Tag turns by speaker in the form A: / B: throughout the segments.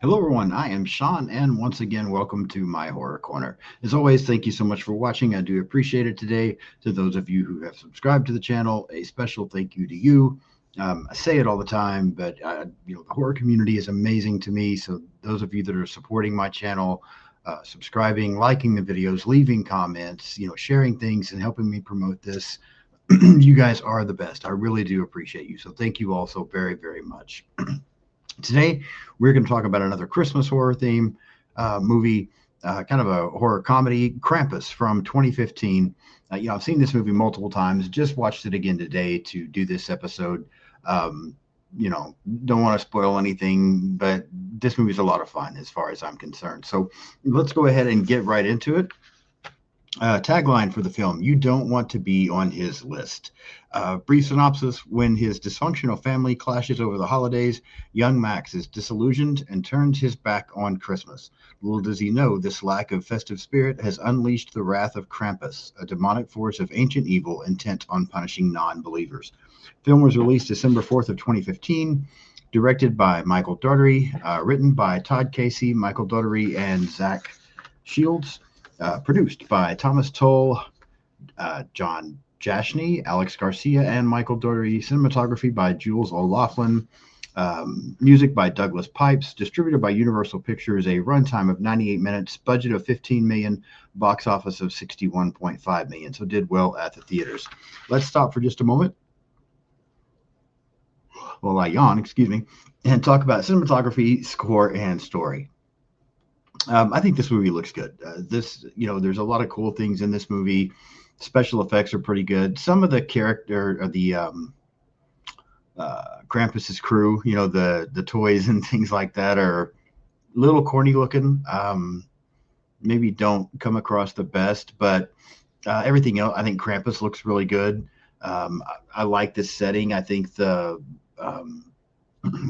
A: Hello, everyone. I am Sean, and once again, welcome to my Horror Corner. As always, thank you so much for watching. I do appreciate it today. To those of you who have subscribed to the channel, a special thank you to you. I say it all the time, but the horror community is amazing to me. So those of you that are supporting my channel, subscribing, liking the videos, leaving comments, sharing things, and helping me promote this, you guys are the best. I really do appreciate you. So thank you all so very, very much. Today, we're going to talk about another Christmas horror theme movie, kind of a horror comedy, Krampus from 2015. I've seen this movie multiple times, just watched it again today to do this episode. Um, don't want to spoil anything, but this movie is a lot of fun as far as I'm concerned. So let's go ahead and get right into it. Tagline for the film: You don't want to be on his list. Brief synopsis: When his dysfunctional family clashes over the holidays, young Max is disillusioned and turns his back on Christmas. Little does he know, this lack of festive spirit has unleashed the wrath of Krampus, a demonic force of ancient evil intent on punishing non-believers. Film was released December 4th of 2015. Directed by Michael Daugherty, written by Todd Casey, Michael Daugherty, and Zach Shields. Produced by Thomas Toll, John Jashney, Alex Garcia, and Michael Daugherty. Cinematography by Jules O'Loughlin. Music by Douglas Pipes. Distributed by Universal Pictures. A runtime of 98 minutes. Budget of $15 million. Box office of $61.5 million. So did well at the theaters. Let's stop for just a moment. Well, I yawn, excuse me, and talk about cinematography, score, and story. I think this movie looks good. There's a lot of cool things in this movie. Special effects are pretty good. Some of the character, or the Krampus's crew, the toys and things like that are a little corny looking. Maybe don't come across the best, but everything else, I think Krampus looks really good. I like this setting. I think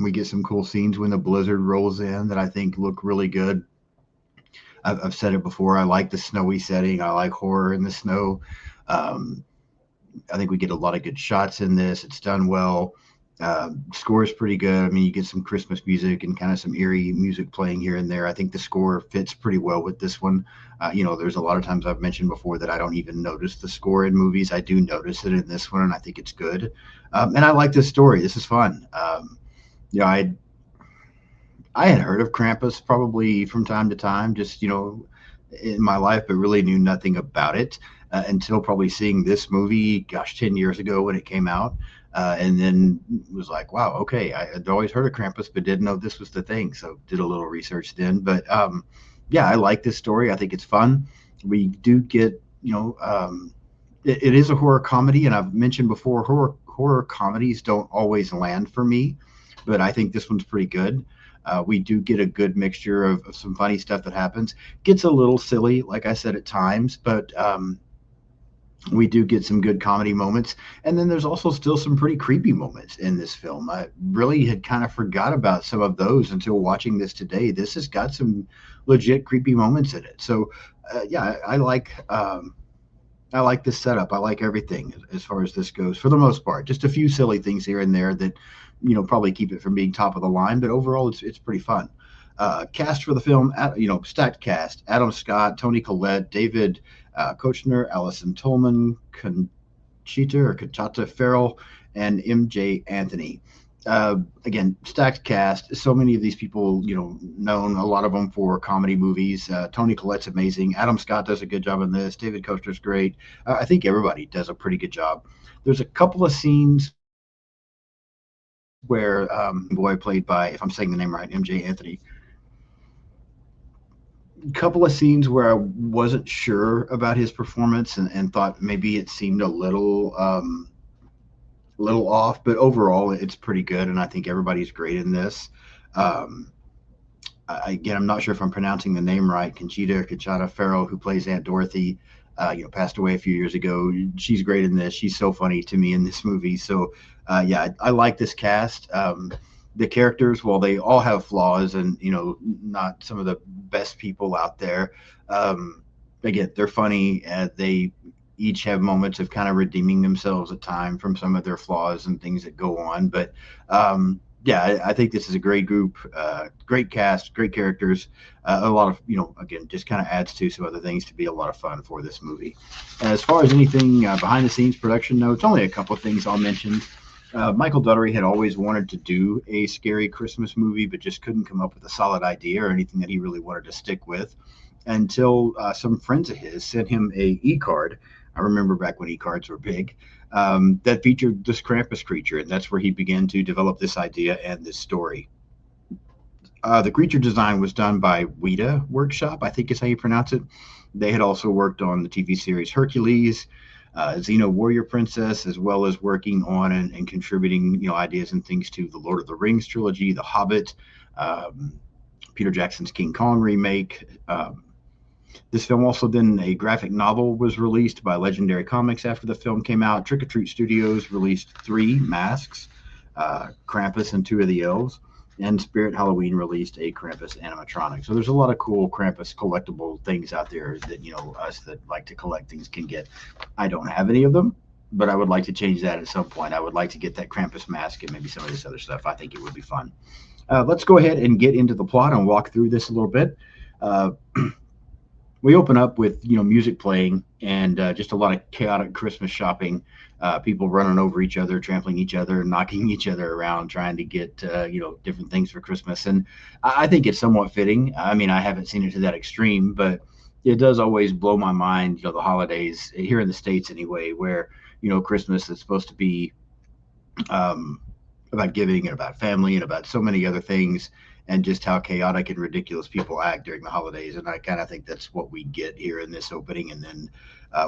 A: we get some cool scenes when the blizzard rolls in that I think look really good. I've said it before. I like the snowy setting. I like horror in the snow. I think we get a lot of good shots in this. It's done well. Score is pretty good. I mean, you get some Christmas music and kind of some eerie music playing here and there. I think the score fits pretty well with this one. There's a lot of times I've mentioned before that I don't even notice the score in movies. I do notice it in this one, and I think it's good. And I like this story. This is fun. I had heard of Krampus probably from time to time, just in my life, but really knew nothing about it until probably seeing this movie, gosh, 10 years ago when it came out. And then was like, wow, okay, I had always heard of Krampus, but didn't know this was the thing. So did a little research then. But yeah, I like this story. I think it's fun. We do get, it is a horror comedy. And I've mentioned before, horror comedies don't always land for me, but I think this one's pretty good. We do get a good mixture of some funny stuff that happens. Gets a little silly, like I said, at times, but we do get some good comedy moments. And then there's also still some pretty creepy moments in this film. I really had kind of forgot about some of those until watching this today. This has got some legit creepy moments in it. So yeah, I like this setup. I like everything as far as this goes for the most part. Just a few silly things here and there that, probably keep it from being top of the line, but overall it's pretty fun. Cast for the film, stacked cast: Adam Scott, Toni Collette, David Koechner, Allison Tolman, Conchata Ferrell, and MJ Anthony. Again, stacked cast. So many of these people, known, a lot of them for comedy movies. Toni Collette's amazing. Adam Scott does a good job in this. David Koechner's great. I think everybody does a pretty good job. There's a couple of scenes where boy played by, if I'm saying the name right, MJ Anthony. A couple of scenes where I wasn't sure about his performance and thought maybe it seemed a little off, but overall it's pretty good, and I think everybody's great in this. Again, I'm not sure if I'm pronouncing the name right. Conchata Ferrell, who plays Aunt Dorothy, passed away a few years ago. She's great in this. She's so funny to me in this movie. So, yeah, I like this cast. The characters, while they all have flaws and, not some of the best people out there, again, they're funny. They each have moments of kind of redeeming themselves at time from some of their flaws and things that go on. But yeah, I think this is a great group, great cast, great characters, a lot of, again, just kind of adds to some other things to be a lot of fun for this movie. As far as anything behind the scenes production notes, only a couple of things I'll mention. Michael Duttery had always wanted to do a scary Christmas movie, but just couldn't come up with a solid idea or anything that he really wanted to stick with until some friends of his sent him a e-card. I remember back when e-cards were big, that featured this Krampus creature, and that's where he began to develop this idea and this story. The creature design was done by Weta Workshop, I think is how you pronounce it. They had also worked on the TV series Hercules, Xena Warrior Princess, as well as working on and contributing, ideas and things to the Lord of the Rings trilogy, The Hobbit, um, Peter Jackson's King Kong remake. This film also then a graphic novel was released by Legendary Comics after the film came out. Trick or Treat Studios released 3 masks, Krampus and 2 of the elves, and Spirit Halloween released a Krampus animatronic. So there's a lot of cool Krampus collectible things out there that us that like to collect things can get. I don't have any of them, but I would like to change that at some point. I would like to get that Krampus mask and maybe some of this other stuff. I think it would be fun. Let's go ahead and get into the plot and walk through this a little bit. Uh, we open up with music playing and just a lot of chaotic Christmas shopping. People running over each other, trampling each other, knocking each other around, trying to get different things for Christmas. And I think it's somewhat fitting. I mean, I haven't seen it to that extreme, but it does always blow my mind. The holidays here in the States anyway, where Christmas is supposed to be about giving and about family and about so many other things, and just how chaotic and ridiculous people act during the holidays. And I kind of think that's what we get here in this opening. And then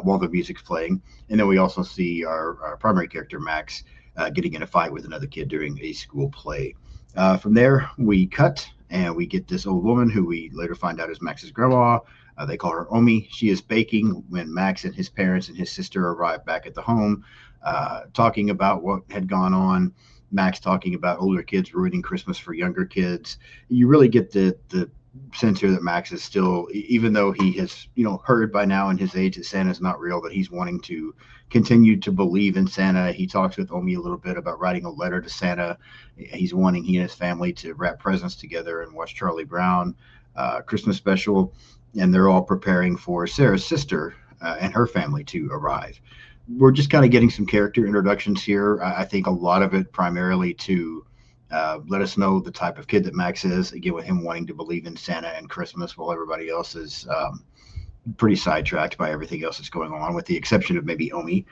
A: while the music's playing, and then we also see our primary character Max getting in a fight with another kid during a school play. From there, we cut and we get this old woman who we later find out is Max's grandma. They call her Omi. She is baking when Max and his parents and his sister arrive back at the home, talking about what had gone on. Max talking about older kids ruining Christmas for younger kids. You really get the sense here that Max is still, even though he has heard by now in his age that Santa's not real, that he's wanting to continue to believe in Santa. He talks with Omi a little bit about writing a letter to Santa. He's wanting he and his family to wrap presents together and watch Charlie Brown Christmas special, and they're all preparing for Sarah's sister and her family to arrive. We're just kind of getting some character introductions here. I think a lot of it primarily to let us know the type of kid that Max is, again, with him wanting to believe in Santa and Christmas while everybody else is pretty sidetracked by everything else that's going on, with the exception of maybe Omi.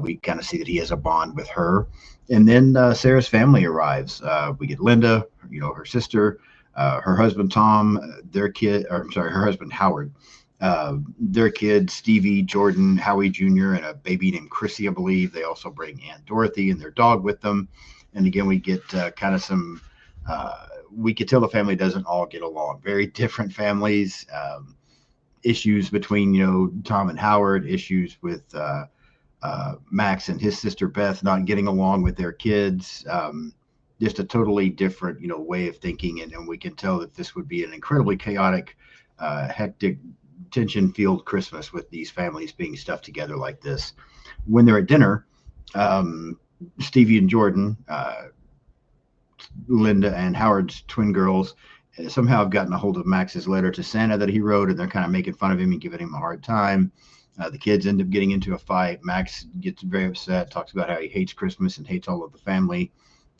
A: We kind of see that he has a bond with her. And then Sarah's family arrives. We get Linda, her sister, her husband Tom, their kid, or I'm sorry, her husband Howard, their kids, Stevie, Jordan, Howie Jr., and a baby named Chrissy, I believe. They also bring Aunt Dorothy and their dog with them. And again, we get kind of some, we could tell the family doesn't all get along. Very different families, issues between, Tom and Howard, issues with Max and his sister Beth not getting along with their kids. Just a totally different, way of thinking. And we can tell that this would be an incredibly chaotic, hectic, tension-filled Christmas with these families being stuffed together like this. When they're at dinner, Stevie and Jordan, Linda and Howard's twin girls, somehow have gotten a hold of Max's letter to Santa that he wrote, and they're kind of making fun of him and giving him a hard time. The kids end up getting into a fight. Max gets very upset, talks about how he hates Christmas and hates all of the family.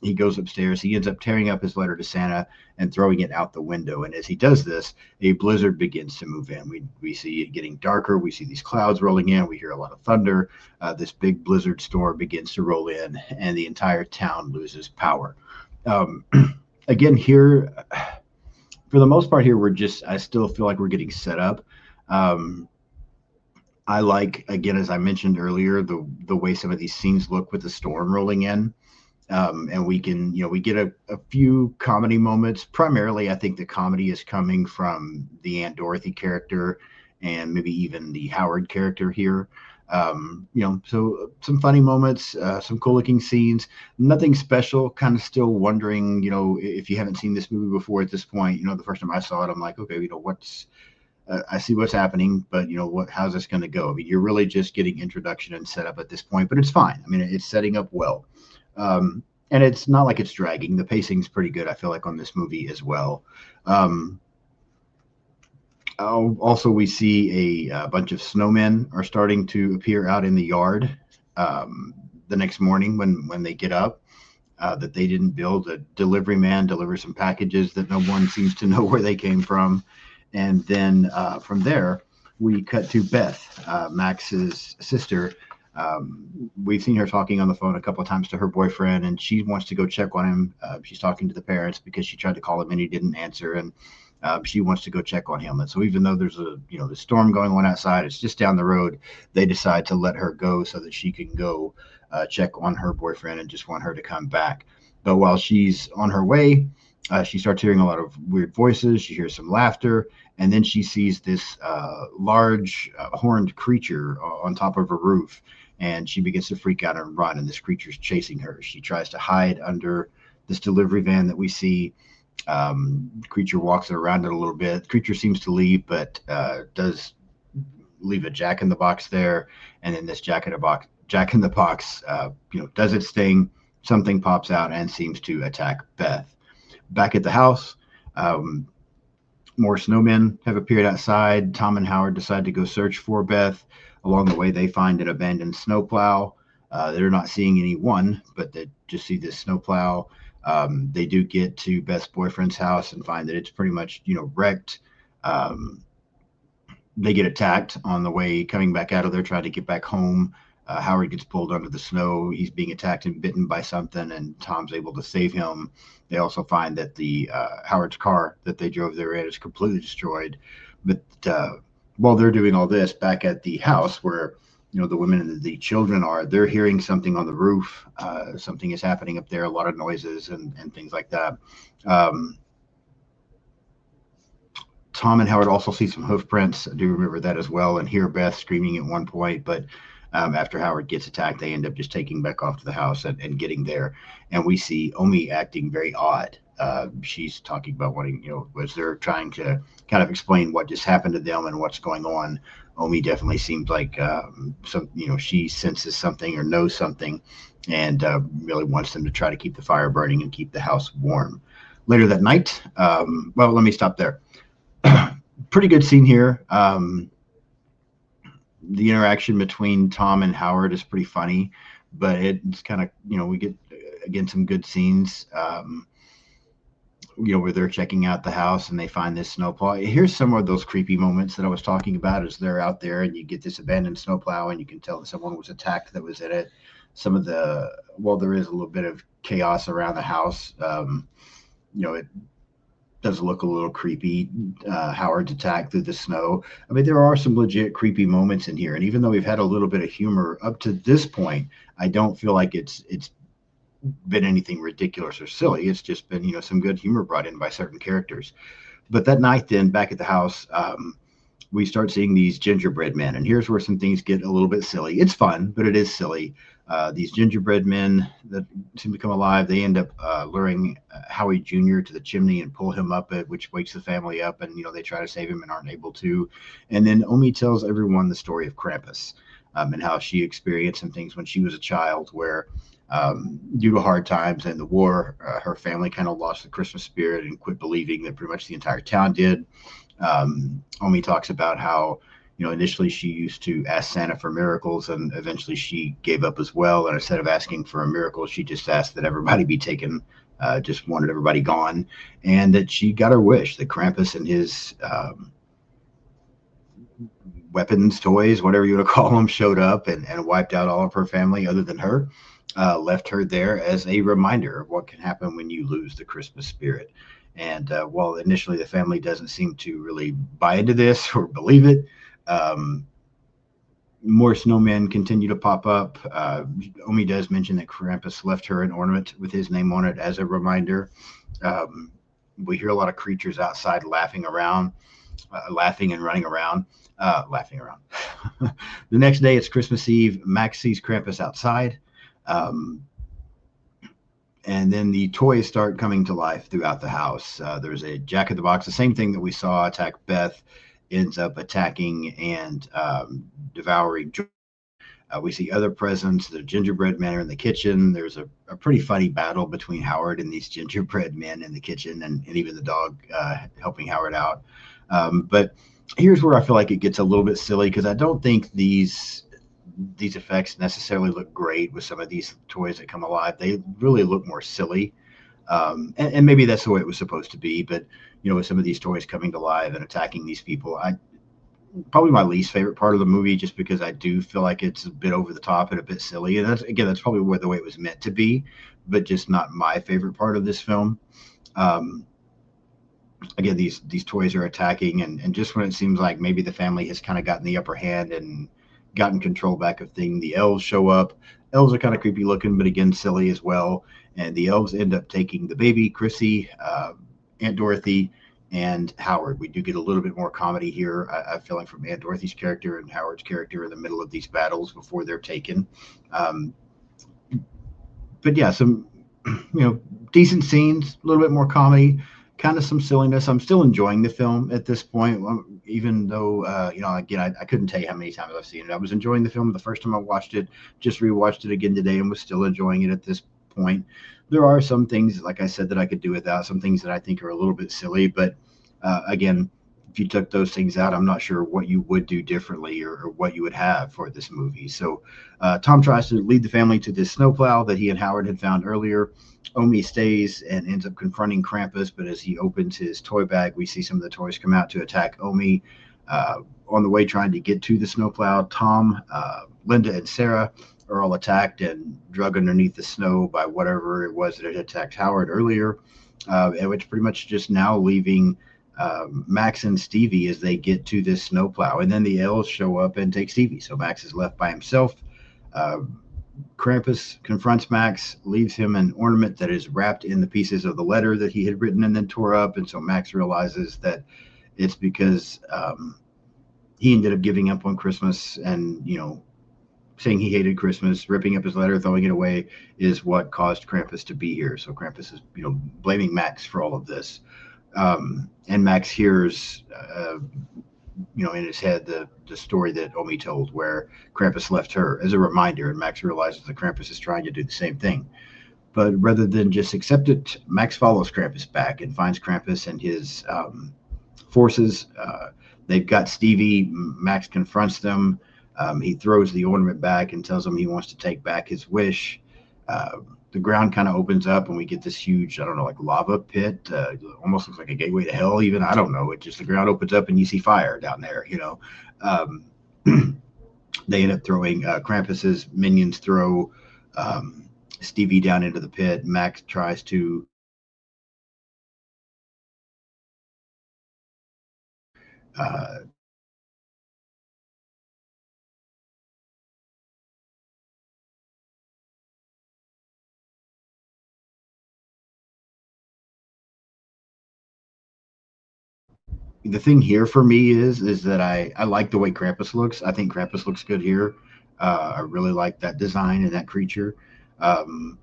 A: He goes upstairs. He ends up tearing up his letter to Santa and throwing it out the window. And as he does this, a blizzard begins to move in. We see it getting darker. We see these clouds rolling in. We hear a lot of thunder. This big blizzard storm begins to roll in, and the entire town loses power. Again, here, for the most part, here I still feel like we're getting set up. I like, again, as I mentioned earlier, the way some of these scenes look with the storm rolling in. And we can, we get a few comedy moments. Primarily, I think the comedy is coming from the Aunt Dorothy character and maybe even the Howard character here. So some funny moments, some cool looking scenes, nothing special, kind of still wondering, if you haven't seen this movie before at this point, the first time I saw it, I'm like, okay, I see what's happening, but how's this going to go? I mean, you're really just getting introduction and setup at this point, but it's fine. I mean, it's setting up well. and it's not like it's dragging. The pacing's pretty good, I feel like, on this movie as well. Um, Also, we see a bunch of snowmen are starting to appear out in the yard the next morning when they get up. That they didn't build. A delivery man delivers some packages that no one seems to know where they came from. And then from there, we cut to Beth, Max's sister. We've seen her talking on the phone a couple of times to her boyfriend, and she wants to go check on him. She's talking to the parents because she tried to call him and he didn't answer, and she wants to go check on him. And so, even though there's the storm going on outside, it's just down the road. They decide to let her go so that she can go check on her boyfriend and just want her to come back. But while she's on her way, she starts hearing a lot of weird voices. She hears some laughter, and then she sees this large horned creature on top of her roof, and she begins to freak out and run. And this creature's chasing her. She tries to hide under this delivery van that we see. Creature walks around it a little bit. The creature seems to leave, but does leave a Jack in the Box there, and then this Jack in the Box, does its thing. Something pops out and seems to attack Beth. Back at the house, more snowmen have appeared outside. Tom and Howard decide to go search for Beth. Along the way, they find an abandoned snowplow. They're not seeing anyone, but they just see this snowplow. They do get to Beth's boyfriend's house and find that it's pretty much, wrecked. They get attacked on the way coming back out of there, trying to get back home. Howard gets pulled under the snow. He's being attacked and bitten by something, and Tom's able to save him. They also find that the Howard's car that they drove there in is completely destroyed. But while they're doing all this, back at the house where the women and the children are, they're hearing something on the roof. Something is happening up there, a lot of noises and things like that. Tom and Howard also see some hoof prints. I do remember that as well, and hear Beth screaming at one point. But after Howard gets attacked, they end up just taking back off to the house and getting there. And we see Omi acting very odd. She's talking about wanting, as they're trying to kind of explain what just happened to them and what's going on. Omi definitely seems like she senses something or knows something, and really wants them to try to keep the fire burning and keep the house warm. Later that night, well, let me stop there. Pretty good scene here. The interaction between Tom and Howard is pretty funny, but it's kind of, we get, again, some good scenes, where they're checking out the house and they find this snowplow. Here's some of those creepy moments that I was talking about as they're out there and you get this abandoned snowplow and you can tell that someone was attacked that was in it. There is a little bit of chaos around the house. It does look a little creepy. Howard's attack through the snow. I mean, there are some legit creepy moments in here. And even though we've had a little bit of humor up to this point, I don't feel like it's been anything ridiculous or silly. It's just been, some good humor brought in by certain characters. But that night then, back at the house, we start seeing these gingerbread men. And here's where some things get a little bit silly. It's fun, but it is silly. These gingerbread men that seem to come alive, they end up luring Howie Jr. to the chimney and pull him up, which wakes the family up. And, they try to save him and aren't able to. And then Omi tells everyone the story of Krampus and how she experienced some things when she was a child where, due to hard times and the war, her family kind of lost the Christmas spirit and quit believing. That pretty much the entire town did. Omi talks about how, initially she used to ask Santa for miracles, and eventually she gave up as well. And instead of asking for a miracle, she just asked that everybody be taken, just wanted everybody gone. And that she got her wish, that Krampus and his weapons, toys, whatever you want to call them, showed up and wiped out all of her family other than her. Left her there as a reminder of what can happen when you lose the Christmas spirit. And while initially the family doesn't seem to really buy into this or believe it, more snowmen continue to pop up. Omi does mention that Krampus left her an ornament with his name on it as a reminder. We hear a lot of creatures outside laughing and running around. Laughing around. The next day, it's Christmas Eve. Max sees Krampus outside. And then the toys start coming to life throughout the house. There's a Jack in the Box, the same thing that we saw attack Beth, ends up attacking and devouring Joy. We see other presents. The gingerbread men are in the kitchen. There's a pretty funny battle between Howard and these gingerbread men in the kitchen, and even the dog helping Howard out. But here's where I feel like it gets a little bit silly, because I don't think these effects necessarily look great with some of these toys that come alive. They really look more silly. And maybe that's the way it was supposed to be. But, with some of these toys coming to life and attacking these people, probably my least favorite part of the movie, just because I do feel like it's a bit over the top and a bit silly. And that's probably the way it was meant to be, but just not my favorite part of this film. Um, Again, these toys are attacking, and just when it seems like maybe the family has kind of gotten the upper hand and gotten control back of things, the elves show up. Elves are kind of creepy looking, but again, silly as well. And the elves end up taking the baby, Chrissy, Aunt Dorothy, and Howard. We do get a little bit more comedy here, I feel like, from Aunt Dorothy's character and Howard's character in the middle of these battles before they're taken. Um, but yeah, some decent scenes, a little bit more comedy, kind of some silliness. I'm still enjoying the film at this point, even though again, I couldn't tell you how many times I've seen it. I was enjoying the film the first time I watched it, just rewatched it again today, and was still enjoying it at this point. There are some things, like I said, that I could do without. Some things that I think are a little bit silly, but again, if you took those things out, I'm not sure what you would do differently, or what you would have for this movie. So Tom tries to lead the family to this snowplow that he and Howard had found earlier. Omi stays and ends up confronting Krampus, but as he opens his toy bag, we see some of the toys come out to attack Omi. On the way trying to get to the snowplow, Tom, Linda, and Sarah are all attacked and drug underneath the snow by whatever it was that had attacked Howard earlier, and which pretty much just now leaving Max and Stevie as they get to this snowplow. And then the elves show up and take Stevie, so Max is left by himself. Uh, Krampus confronts Max, leaves him an ornament that is wrapped in the pieces of the letter that he had written and then tore up. And so Max realizes that it's because he ended up giving up on Christmas, and, saying he hated Christmas, ripping up his letter, throwing it away, is what caused Krampus to be here. So Krampus is, blaming Max for all of this. And Max hears, in his head, the story that Omi told, where Krampus left her as a reminder, and Max realizes that Krampus is trying to do the same thing. But rather than just accept it, Max follows Krampus back and finds Krampus and his forces. They've got Stevie. Max confronts them. He throws the ornament back and tells him he wants to take back his wish. The ground kind of opens up, and we get this huge, I don't know, like lava pit. Almost looks like a gateway to hell, even. I don't know. It just, the ground opens up and you see fire down there, Um, they end up throwing, Krampus's minions throw Stevie down into the pit. Max tries to uh, the thing here for me is that I like the way Krampus looks. I think Krampus looks good here. I really like that design and that creature. Um,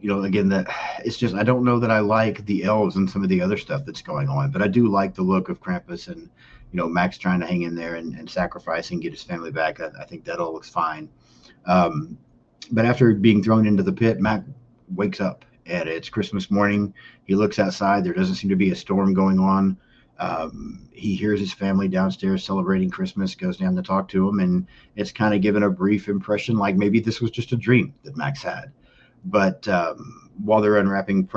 A: again, that it's just, I don't know that I like the elves and some of the other stuff that's going on, but I do like the look of Krampus and Max trying to hang in there and sacrifice and get his family back. I think that all looks fine. Um, but after being thrown into the pit, Mac wakes up and it's Christmas morning. He looks outside. There doesn't seem to be a storm going on. He hears his family downstairs celebrating Christmas, goes down to talk to him, and it's kind of given a brief impression like maybe this was just a dream that Max had. But while they're unwrapping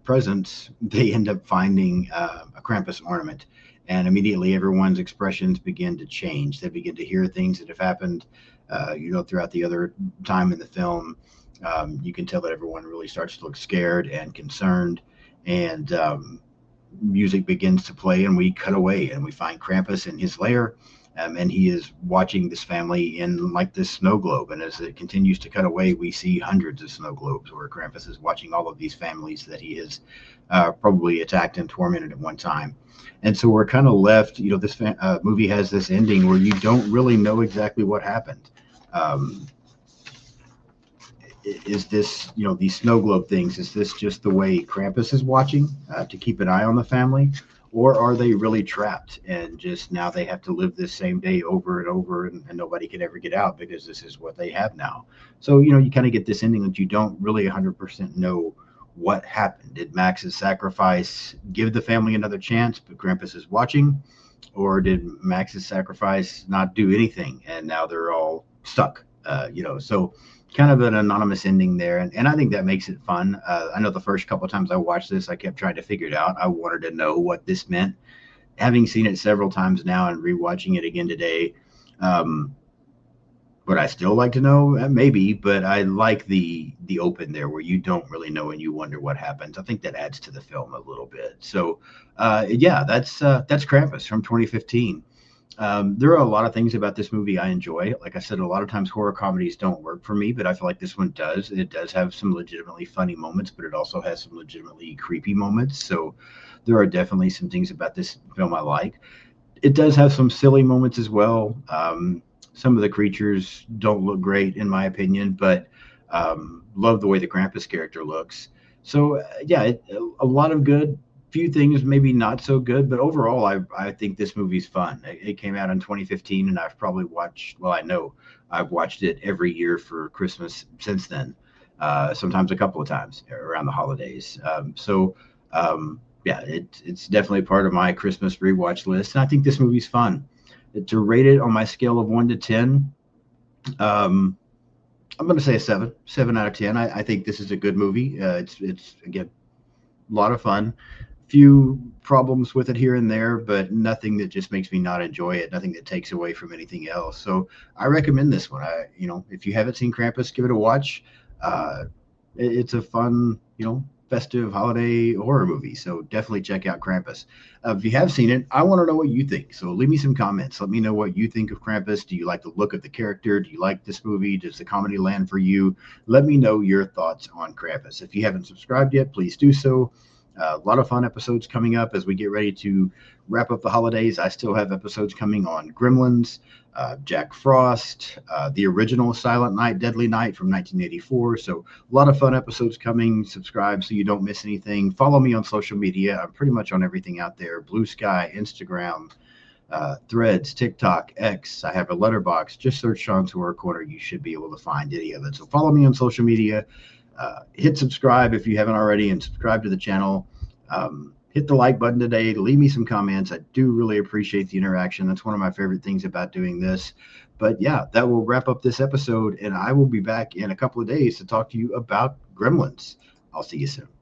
A: presents, they end up finding a Krampus ornament. And immediately everyone's expressions begin to change. They begin to hear things that have happened, throughout the other time in the film. You can tell that everyone really starts to look scared and concerned. And music begins to play, and we cut away and we find Krampus in his lair. And he is watching this family in like this snow globe. And as it continues to cut away, we see hundreds of snow globes where Krampus is watching all of these families that he has probably attacked and tormented at one time. And so we're kind of left, this movie has this ending where you don't really know exactly what happened. Um, is this, these snow globe things, is this just the way Krampus is watching to keep an eye on the family? or are they really trapped and just now they have to live this same day over and over, and nobody can ever get out because this is what they have now. So you kind of get this ending that you don't really 100% know what happened. Did Max's sacrifice give the family another chance, but Krampus is watching? Or did Max's sacrifice not do anything and now they're all stuck? So kind of an anonymous ending there. And I think that makes it fun. I know the first couple of times I watched this, I kept trying to figure it out. I wanted to know what this meant. Having seen it several times now and rewatching it again today, um, would I still like to know? Maybe, but I like the open there where you don't really know and you wonder what happens. I think that adds to the film a little bit. So, yeah, that's Krampus from 2015. There are a lot of things about this movie I enjoy. Like I said, a lot of times horror comedies don't work for me, but I feel like this one does. It does have some legitimately funny moments, but it also has some legitimately creepy moments. So there are definitely some things about this film I like. It does have some silly moments as well. Some of the creatures don't look great, in my opinion, but love the way the Krampus character looks. So, yeah, a lot of good, few things maybe not so good, but overall, I think this movie's fun. It came out in 2015, and I've probably watched, well, I know I've watched it every year for Christmas since then, sometimes a couple of times around the holidays. Yeah, it's definitely part of my Christmas rewatch list. And I think this movie's fun. To rate it on my scale of 1 to 10, um, I'm going to say a 7 out of 10. I think this is a good movie. It's again a lot of fun. Few problems with it here and there, but nothing that just makes me not enjoy it. Nothing that takes away from anything else. So I recommend this one. If you haven't seen Krampus, give it a watch. Uh, it's a fun, festive holiday horror movie. So definitely check out Krampus. If you have seen it, I want to know what you think. So leave me some comments. Let me know what you think of Krampus. Do you like the look of the character? Do you like this movie? Does the comedy land for you? Let me know your thoughts on Krampus. If you haven't subscribed yet, please do so. A lot of fun episodes coming up as we get ready to wrap up the holidays. I still have episodes coming on Gremlins, Jack Frost, the original Silent Night, Deadly Night from 1984. So a lot of fun episodes coming. Subscribe so you don't miss anything. Follow me on social media. I'm pretty much on everything out there: Blue Sky, Instagram, Threads, TikTok, X. I have a letterbox. Just search Sean's Horror Corner. You should be able to find any of it. So follow me on social media. Hit subscribe if you haven't already, and subscribe to the channel. Hit the like button today. Leave me some comments. I do really appreciate the interaction. That's one of my favorite things about doing this. But yeah, that will wrap up this episode, and I will be back in a couple of days to talk to you about Gremlins. I'll see you soon.